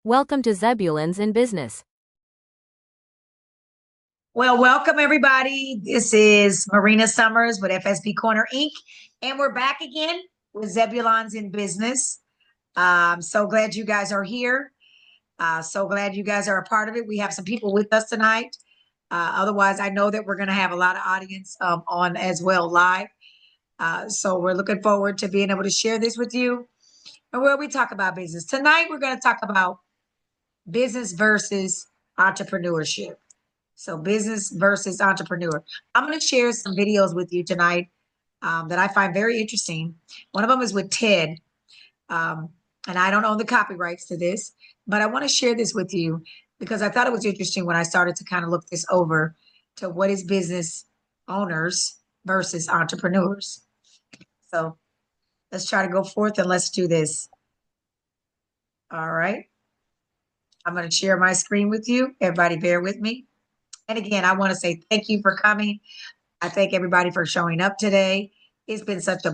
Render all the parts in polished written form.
Welcome to Zebulun's in Business. Well, welcome everybody. This is Marina Summers with FSB Corner Inc. And we're back again with Zebulun's in Business. So glad you guys are here. So glad you guys are a part of it. We have some people with us tonight. Otherwise, I know that we're going to have a lot of audience on as well live. So we're looking forward to being able to share this with you. And where we talk about business. Tonight, we're going to talk about business versus entrepreneurship. So business versus entrepreneur. I'm going to share some videos with you tonight that I find very interesting. One of them is with Ted. And I don't own the copyrights to this, but I want to share this with you because I thought it was interesting when I started to kind of look this over to what is business owners versus entrepreneurs. So let's try to go forth and let's do this. All right. I'm going to share my screen with you. Everybody bear with me. And again, I want to say thank you for coming. I thank everybody for showing up today. It's been such a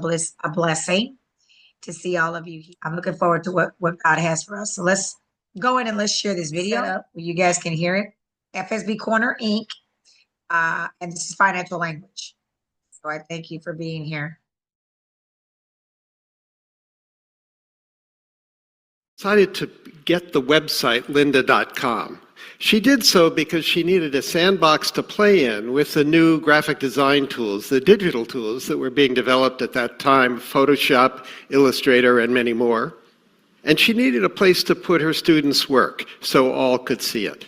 blessing to see all of you. I'm looking forward to what God has for us. So let's go in and let's share this video where you guys can hear it. FSB Corner Inc. And this is financial language. So I thank you for being here. Decided to get the website lynda.com. She did so because she needed a sandbox to play in with the new graphic design tools, the digital tools that were being developed at that time, Photoshop, Illustrator, and many more. And she needed a place to put her students' work so all could see it.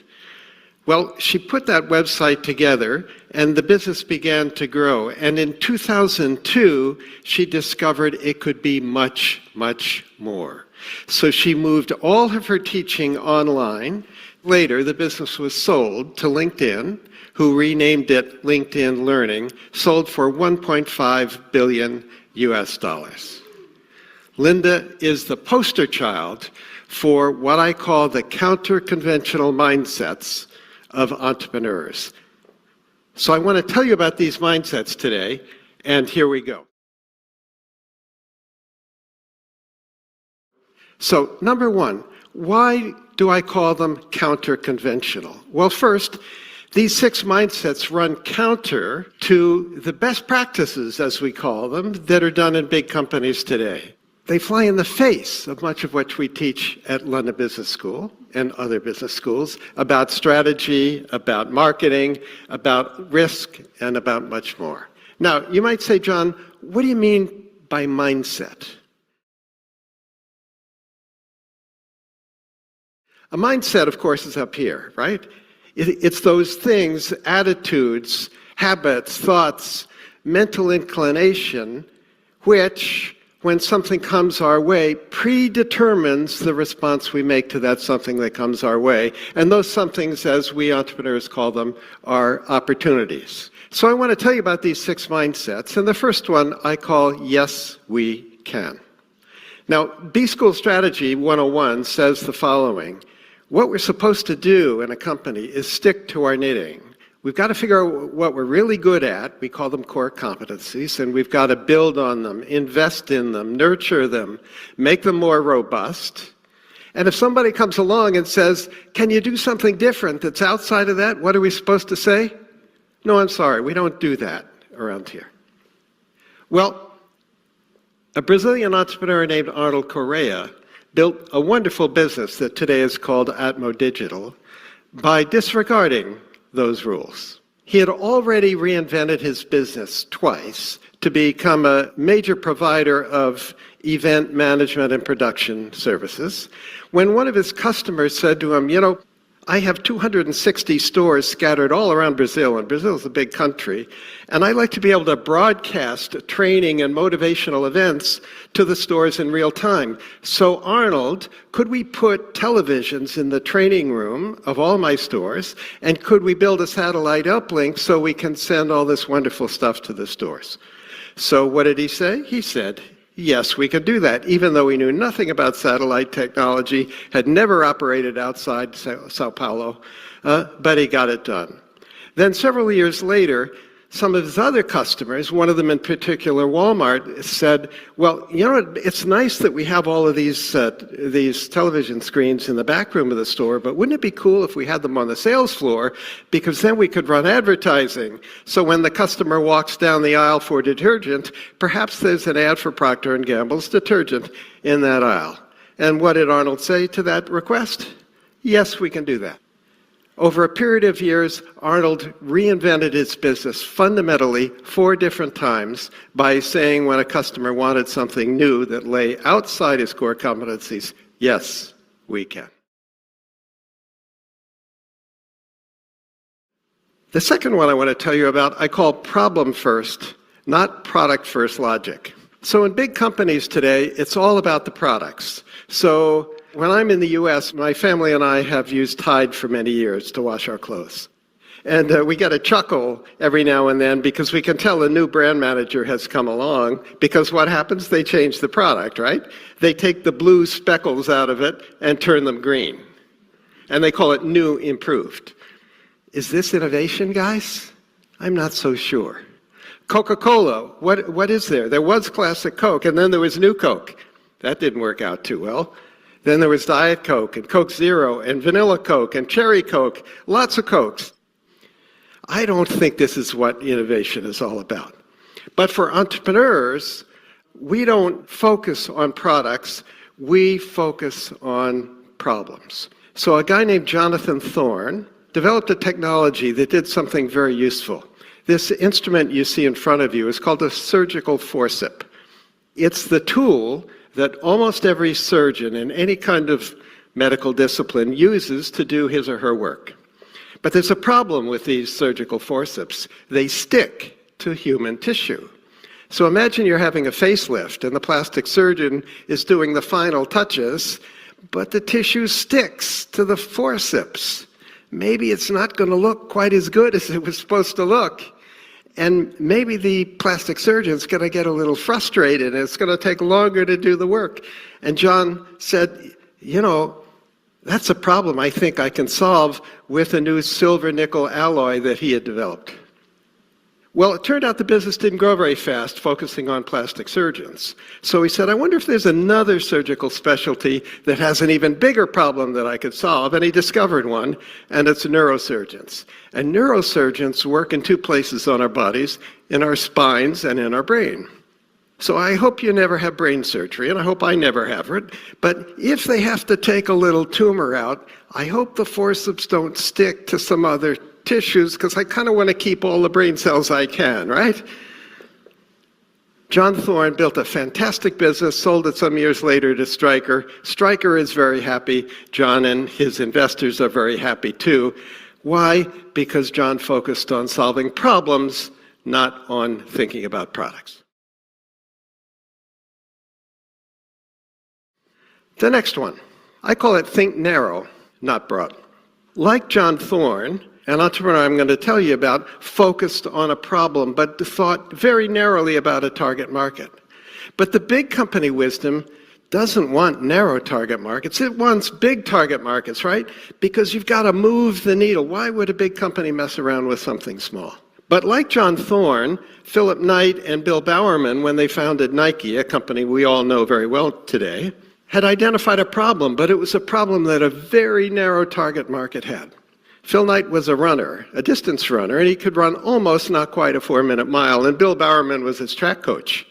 Well, she put that website together and the business began to grow. And in 2002, she discovered it could be much, much more. So she moved all of her teaching online. Later, the business was sold to LinkedIn, who renamed it LinkedIn Learning, sold for $1.5 billion US. Lynda is the poster child for what I call the counter-conventional mindsets of entrepreneurs. So I want to tell you about these mindsets today, and here we go. So, number one, why do I call them counter-conventional? Well, first, these 6 mindsets run counter to the best practices, as we call them, that are done in big companies today. They fly in the face of much of what we teach at London Business School and other business schools about strategy, about marketing, about risk, and about much more. Now, you might say, John, what do you mean by mindset? A mindset, of course, is up here, right? It's those things, attitudes, habits, thoughts, mental inclination, which, when something comes our way, predetermines the response we make to that something that comes our way. And those somethings, as we entrepreneurs call them, are opportunities. So I want to tell you about these 6 mindsets. And the first one I call Yes, We Can. Now, B-School Strategy 101 says the following. What we're supposed to do in a company is stick to our knitting. We've got to figure out what we're really good at. We call them core competencies, and we've got to build on them, invest in them, nurture them, make them more robust. And if somebody comes along and says, can you do something different that's outside of that? What are we supposed to say? No, I'm sorry, we don't do that around here. Well, a Brazilian entrepreneur named Arnold Correa built a wonderful business that today is called Atmo Digital by disregarding those rules. He had already reinvented his business twice to become a major provider of event management and production services. When one of his customers said to him, you know, I have 260 stores scattered all around Brazil, and Brazil is a big country, and I like to be able to broadcast training and motivational events to the stores in real time. So Arnold, could we put televisions in the training room of all my stores, and could we build a satellite uplink so we can send all this wonderful stuff to the stores? So what did he say? He said, yes, we could do that, even though we knew nothing about satellite technology, had never operated outside Sao Paulo, but he got it done. Then several years later, Some of his other customers, one of them in particular, Walmart, said, well, you know, it's nice that we have all of these television screens in the back room of the store, but wouldn't it be cool if we had them on the sales floor? Because then we could run advertising. So when the customer walks down the aisle for detergent, perhaps there's an ad for Procter & Gamble's detergent in that aisle. And what did Arnold say to that request? Yes, we can do that. Over a period of years, Arnold reinvented his business fundamentally 4 different times by saying when a customer wanted something new that lay outside his core competencies, yes, we can. The second one I want to tell you about, I call problem first, not product first logic. So in big companies today, it's all about the products. So when I'm in the US, my family and I have used Tide for many years to wash our clothes. And we get a chuckle every now and then because we can tell a new brand manager has come along, because what happens? They change the product, right? They take the blue speckles out of it and turn them green. And they call it new improved. Is this innovation, guys? I'm not so sure. Coca-Cola, what is there? There was classic Coke, and then there was new Coke. That didn't work out too well. Then there was Diet Coke and Coke Zero and Vanilla Coke and Cherry Coke, lots of Cokes. I don't think this is what innovation is all about. But for entrepreneurs, we don't focus on products, we focus on problems. So a guy named Jonathan Thorne developed a technology that did something very useful. This instrument you see in front of you is called a surgical forceps. It's the tool that almost every surgeon in any kind of medical discipline uses to do his or her work. But there's a problem with these surgical forceps. They stick to human tissue. So imagine you're having a facelift and the plastic surgeon is doing the final touches, but the tissue sticks to the forceps. Maybe it's not going to look quite as good as it was supposed to look. And maybe the plastic surgeon's going to get a little frustrated and it's going to take longer to do the work. And John said, you know, that's a problem I think I can solve with a new silver nickel alloy that he had developed. Well, it turned out the business didn't grow very fast, focusing on plastic surgeons. So he said, I wonder if there's another surgical specialty that has an even bigger problem that I could solve. And he discovered one, and it's neurosurgeons. And neurosurgeons work in 2 places on our bodies, in our spines and in our brain. So I hope you never have brain surgery, and I hope I never have it. But if they have to take a little tumor out, I hope the forceps don't stick to some other tissues, because I kind of want to keep all the brain cells I can, right? John Thorne built a fantastic business, sold it some years later to Stryker. Stryker is very happy. John and his investors are very happy too. Why? Because John focused on solving problems, not on thinking about products. The next one, I call it think narrow, not broad. Like John Thorne, an entrepreneur I'm going to tell you about focused on a problem, but thought very narrowly about a target market. But the big company wisdom doesn't want narrow target markets. It wants big target markets, right? Because you've got to move the needle. Why would a big company mess around with something small? But like John Thorne, Philip Knight and Bill Bowerman, when they founded Nike, a company we all know very well today, had identified a problem, but it was a problem that a very narrow target market had. Phil Knight was a runner, a distance runner, and he could run almost not quite a 4-minute mile, and Bill Bowerman was his track coach.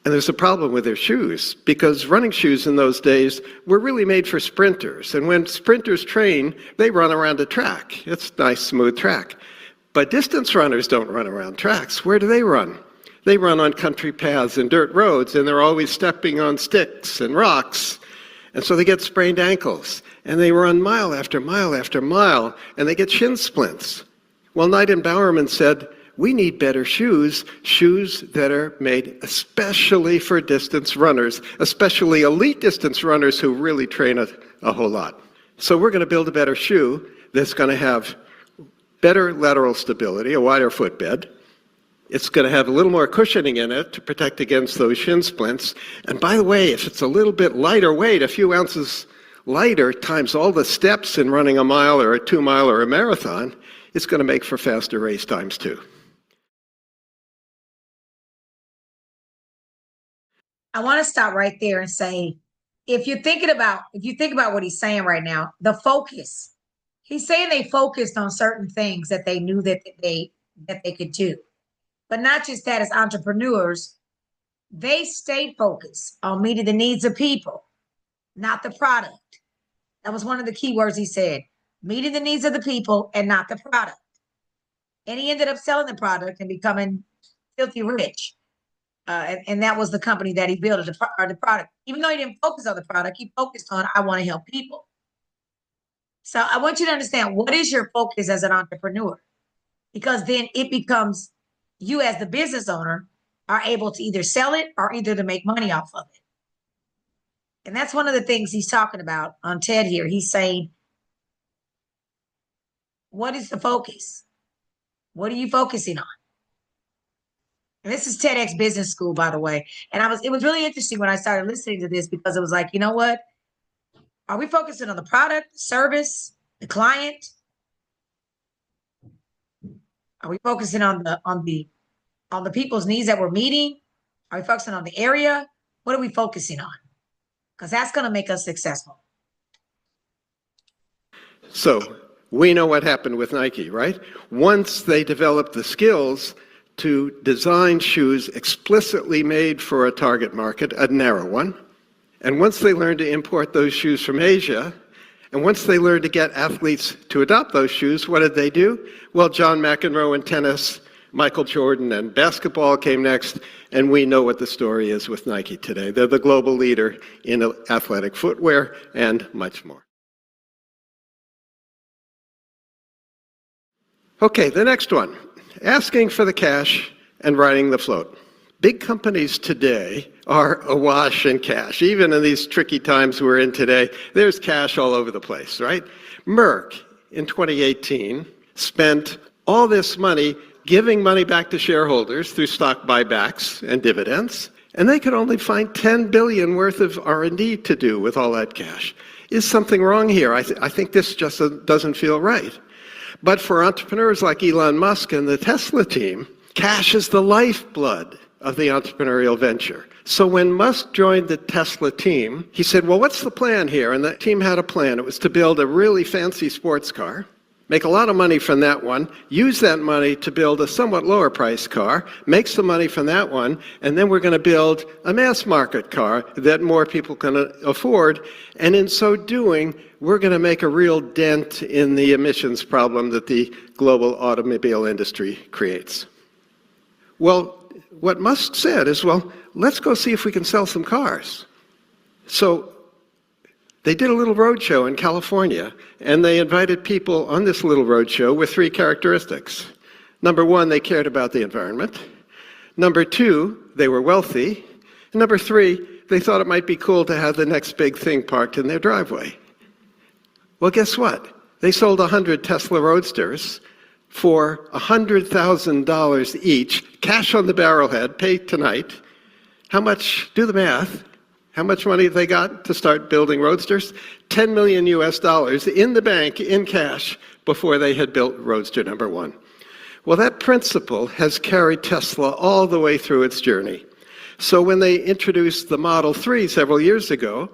And there's a problem with their shoes, because running shoes in those days were really made for sprinters. And when sprinters train, they run around a track. It's a nice, smooth track. But distance runners don't run around tracks. Where do they run? They run on country paths and dirt roads, and they're always stepping on sticks and rocks. And so they get sprained ankles, and they run mile after mile after mile, and they get shin splints. Well, Knight and Bowerman said, we need better shoes that are made especially for distance runners, especially elite distance runners who really train a whole lot. So we're going to build a better shoe that's going to have better lateral stability, a wider footbed. It's going to have a little more cushioning in it to protect against those shin splints. And by the way, if it's a little bit lighter weight, a few ounces lighter times all the steps in running a mile or a 2 mile or a marathon, it's going to make for faster race times too. I want to stop right there and say, if you think about what he's saying right now, the focus, he's saying they focused on certain things that they knew that they could do. But not just that, as entrepreneurs, they stayed focused on meeting the needs of people, not the product. That was one of the key words he said, meeting the needs of the people and not the product. And he ended up selling the product and becoming filthy rich. And that was the company that he built, or the product. Even though he didn't focus on the product, he focused on, I want to help people. So I want you to understand, what is your focus as an entrepreneur? Because then it becomes, you as the business owner are able to either sell it or either to make money off of it. And that's one of the things he's talking about on TED here. He's saying, what is the focus? What are you focusing on? And this is TEDx Business School, by the way. And it was really interesting when I started listening to this, because it was like, you know what? Are we focusing on the product, the service, the client? Are we focusing on the people's needs that we're meeting? Are we focusing on the area? What are we focusing on? Because that's going to make us successful. So we know what happened with Nike, right? Once they developed the skills to design shoes explicitly made for a target market, a narrow one, and once they learned to import those shoes from Asia, and once they learned to get athletes to adopt those shoes, what did they do? Well, John McEnroe in tennis, Michael Jordan and basketball came next, and we know what the story is with Nike today. They're the global leader in athletic footwear and much more. Okay, the next one. Asking for the cash and riding the float. Big companies today are awash in cash. Even in these tricky times we're in today, there's cash all over the place, right? Merck in 2018 spent all this money giving money back to shareholders through stock buybacks and dividends, and they could only find $10 billion worth of R&D to do with all that cash. Is something wrong here? I think this just doesn't feel right. But for entrepreneurs like Elon Musk and the Tesla team, cash is the lifeblood of the entrepreneurial venture. So when Musk joined the Tesla team, he said, well, what's the plan here? And the team had a plan. It was to build a really fancy sports car, make a lot of money from that one, use that money to build a somewhat lower priced car, make some money from that one, and then we're going to build a mass market car that more people can afford. And in so doing, we're going to make a real dent in the emissions problem that the global automobile industry creates. Well, what Musk said is, well, let's go see if we can sell some cars. So they did a little roadshow in California, and they invited people on this little roadshow with three characteristics. Number one, they cared about the environment. Number two, they were wealthy. And number three, they thought it might be cool to have the next big thing parked in their driveway. Well, guess what? They sold 100 Tesla Roadsters for $100,000 each, cash on the barrelhead, paid tonight. How much, do the math, how much money they got to start building Roadsters? $10 million US in the bank, in cash, before they had built Roadster number one. Well, that principle has carried Tesla all the way through its journey. So when they introduced the Model 3 several years ago,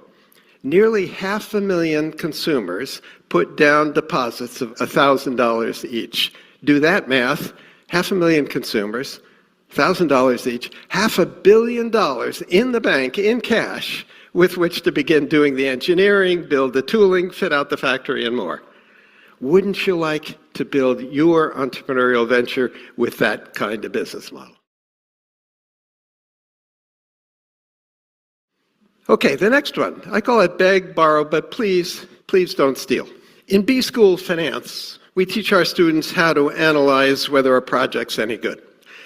nearly 500,000 consumers put down deposits of $1,000 each. Do that math, 500,000 consumers, $1,000 each, $500 million in the bank, in cash, with which to begin doing the engineering, build the tooling, fit out the factory, and more. Wouldn't you like to build your entrepreneurial venture with that kind of business model? Okay, the next one. I call it beg, borrow, but please don't steal. In B-School Finance, we teach our students how to analyze whether a project's any good.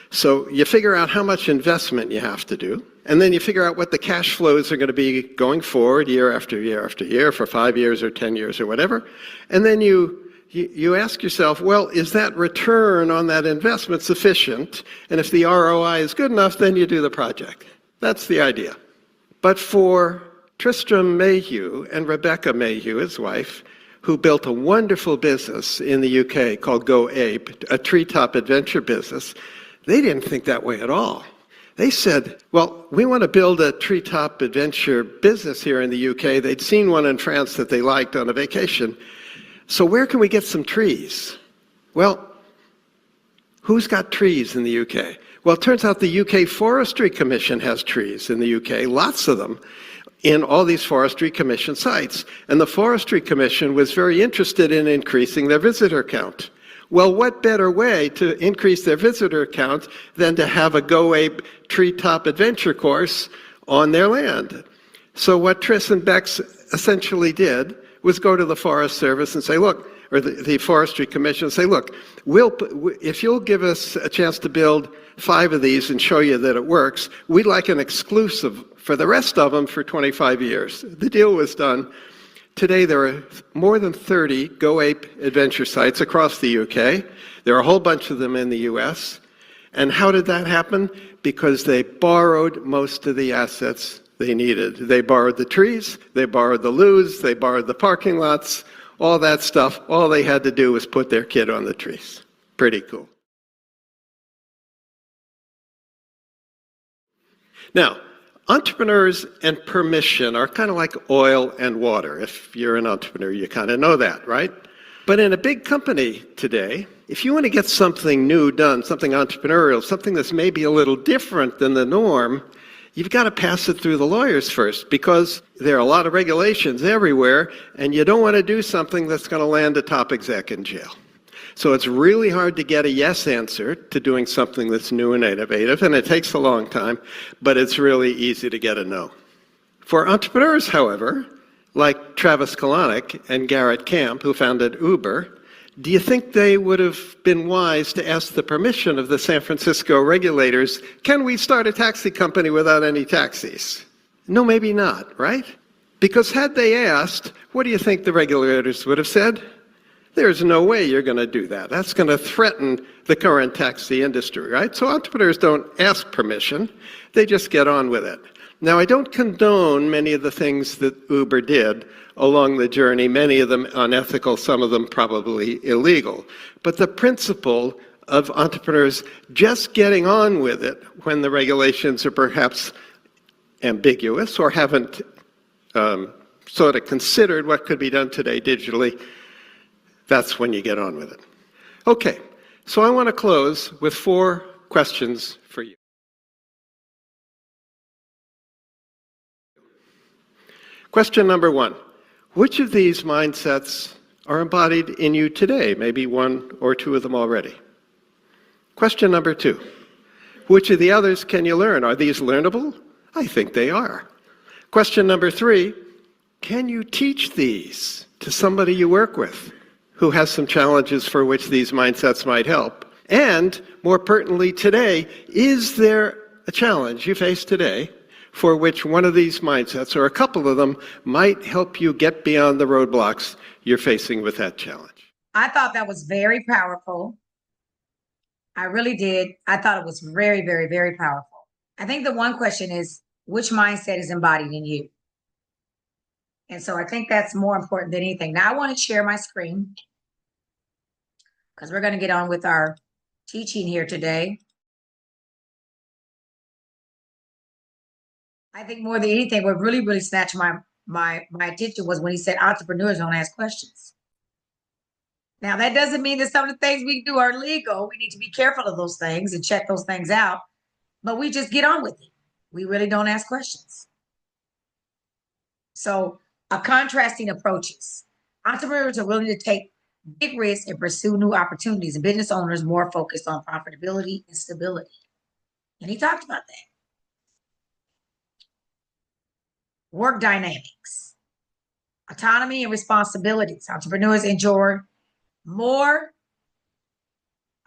So you figure out how much investment you have to do, and then you figure out what the cash flows are going to be going forward year after year after year for 5 years or 10 years or whatever. And then you ask yourself, well, is that return on that investment sufficient? And if the ROI is good enough, then you do the project. That's the idea. But for Tristram Mayhew and Rebecca Mayhew, his wife, who built a wonderful business in the UK called Go Ape, a treetop adventure business. They didn't think that way at all. They said, well, we want to build a treetop adventure business here in the UK. They'd seen one in France that they liked on a vacation. So where can we get some trees? Well, who's got trees in the UK? Well, it turns out the UK Forestry Commission has trees in the UK, lots of them, in all these Forestry Commission sites. And the Forestry Commission was very interested in increasing their visitor count. Well, what better way to increase their visitor count than to have a Go Ape treetop adventure course on their land? So what Triss and Bex essentially did was go to the Forest Service and say, look, or the Forestry Commission and say, look, if you'll give us a chance to build 5 of these and show you that it works, we'd like an exclusive for the rest of them for 25 years. The deal was done. Today, there are more than 30 Go Ape adventure sites across the UK. There are a whole bunch of them in the US. And how did that happen? Because they borrowed most of the assets they needed. They borrowed the trees, they borrowed the loos, they borrowed the parking lots, all that stuff. All they had to do was put their kid on the trees. Pretty cool. Now, entrepreneurs and permission are kind of like oil and water. If you're an entrepreneur, you kind of know that, right? But in a big company today, if you want to get something new done, something entrepreneurial, something that's maybe a little different than the norm, you've got to pass it through the lawyers first, because there are a lot of regulations everywhere, and you don't want to do something that's going to land a top exec in jail. So it's really hard to get a yes answer to doing something that's new and innovative, and it takes a long time, but it's really easy to get a no. For entrepreneurs, however, like Travis Kalanick and Garrett Camp, who founded Uber, do you think they would have been wise to ask the permission of the San Francisco regulators, can we start a taxi company without any taxis? No, maybe not, right? Because had they asked, what do you think the regulators would have said? There's no way you're going to do that. That's going to threaten the current taxi industry, right? So entrepreneurs don't ask permission. They just get on with it. Now, I don't condone many of the things that Uber did along the journey, many of them unethical, some of them probably illegal. But the principle of entrepreneurs just getting on with it when the regulations are perhaps ambiguous or haven't sort of considered what could be done today digitally, that's when you get on with it. Okay, so I want to close with 4 questions for you. Question number 1. Which of these mindsets are embodied in you today? Maybe 1 or 2 of them already. Question number 2. Which of the others can you learn? Are these learnable? I think they are. Question number 3. Can you teach these to somebody you work with who has some challenges for which these mindsets might help? And more pertinently today, is there a challenge you face today for which one of these mindsets, or a couple of them, might help you get beyond the roadblocks you're facing with that challenge? I thought that was very powerful. I really did. I thought it was very, very, very powerful. I think the one question is, which mindset is embodied in you? And so I think that's more important than anything. Now I want to share my screen because we're going to get on with our teaching here today. I think more than anything, what really, really snatched my attention was when he said entrepreneurs don't ask questions. Now, that doesn't mean that some of the things we do are legal. We need to be careful of those things and check those things out. But we just get on with it. We really don't ask questions. So, contrasting approaches. Entrepreneurs are willing to take big risks and pursue new opportunities, and business owners more focused on profitability and stability. And he talked about that. Work dynamics, autonomy and responsibilities. Entrepreneurs enjoy more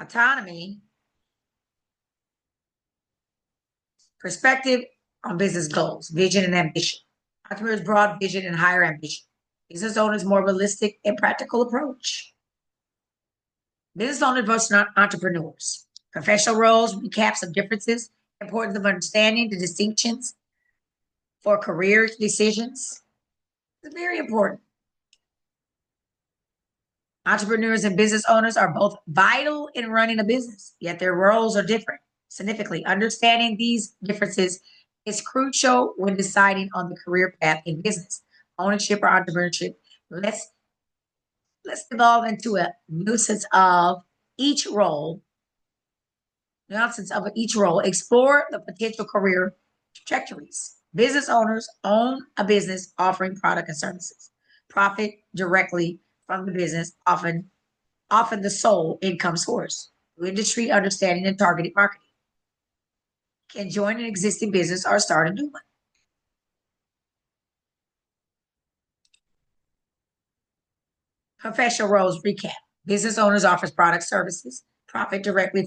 autonomy, perspective on business goals, vision and ambition. Entrepreneurs broad vision and higher ambition. Business owners more realistic and practical approach. Business owners versus entrepreneurs. Professional roles, recaps of differences, importance of understanding the distinctions for career decisions. It's very important. Entrepreneurs and business owners are both vital in running a business, yet their roles are different. Significantly, understanding these differences is crucial when deciding on the career path in business, ownership, or entrepreneurship. Let's evolve into a nuisance of each role. Explore the potential career trajectories. Business owners own a business offering product and services. Profit directly from the business, often the sole income source. Industry understanding and targeted marketing. Can join an existing business or start a new one. Professional roles recap. Business owners offers product services. Profit directly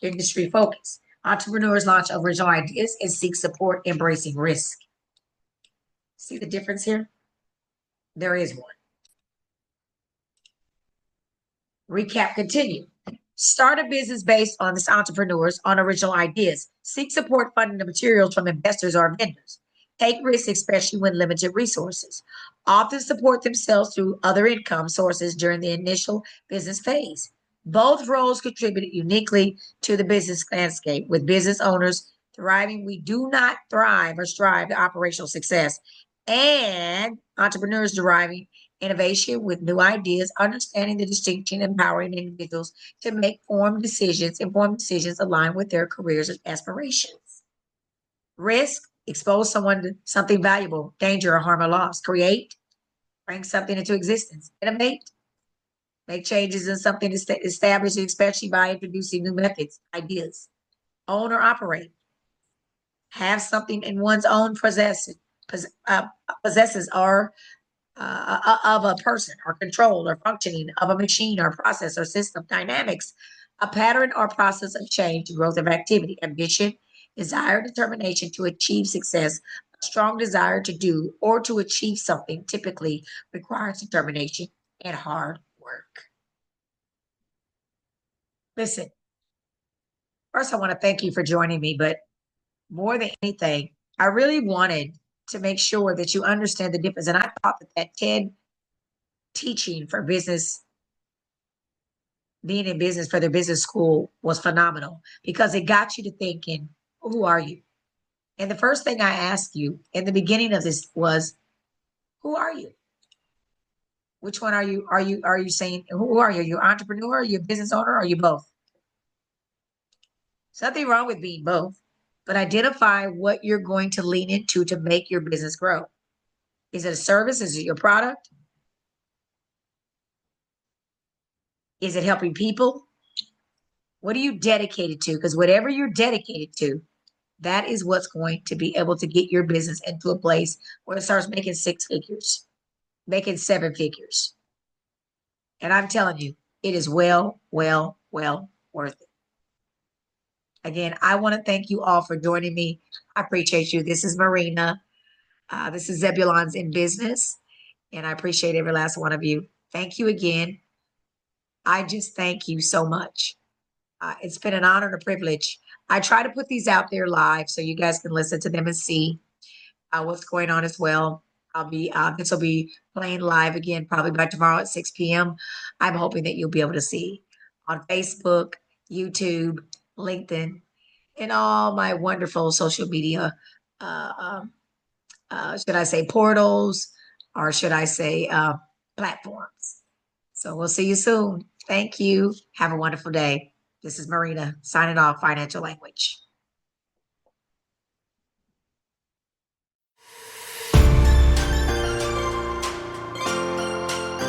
industry focus. Entrepreneurs launch original ideas and seek support embracing risk. See the difference here? There is one. Recap continue. Start a business based on this entrepreneurs on original ideas. Seek support funding the materials from investors or vendors. Take risks, especially when limited resources. Often support themselves through other income sources during the initial business phase. Both roles contribute uniquely to the business landscape. With business owners thriving, we do not thrive or strive to operational success. And entrepreneurs deriving innovation with new ideas, understanding the distinction, empowering individuals to make informed decisions aligned with their careers and aspirations. Risk, expose someone to something valuable, danger or harm or loss. Create, bring something into existence. Innovate, make changes in something established, especially by introducing new methods, ideas. Own or operate, have something in one's own possesses or of a person or control or functioning of a machine or process or system dynamics, a pattern or process of change, growth of activity, ambition, desire, determination to achieve success, a strong desire to do or to achieve something typically requires determination and hard work. Listen, first I want to thank you for joining me, but more than anything, I really wanted to make sure that you understand the difference. And I thought that TED teaching for business, being in business for their business school was phenomenal because it got you to thinking, who are you? And the first thing I asked you in the beginning of this was, who are you? Which one are you? Are you saying, who are you? Are you an entrepreneur? Are you a business owner? Or are you both? There's nothing wrong with being both, but identify what you're going to lean into to make your business grow. Is it a service? Is it your product? Is it helping people? What are you dedicated to? Because whatever you're dedicated to, that is what's going to be able to get your business into a place where it starts making 6 figures, making 7 figures. And I'm telling you, it is well worth it. Again, I want to thank you all for joining me. I appreciate you. This is Marina. This is Zebulon's in Business. And I appreciate every last one of you. Thank you again. I just thank you so much. It's been an honor and a privilege. I try to put these out there live so you guys can listen to them and see what's going on as well. This will be playing live again probably by tomorrow at 6 p.m. I'm hoping that you'll be able to see on Facebook, YouTube, LinkedIn, and all my wonderful social media, should I say portals, or should I say platforms. So we'll see you soon. Thank you. Have a wonderful day. This is Marina signing off, Financial Language.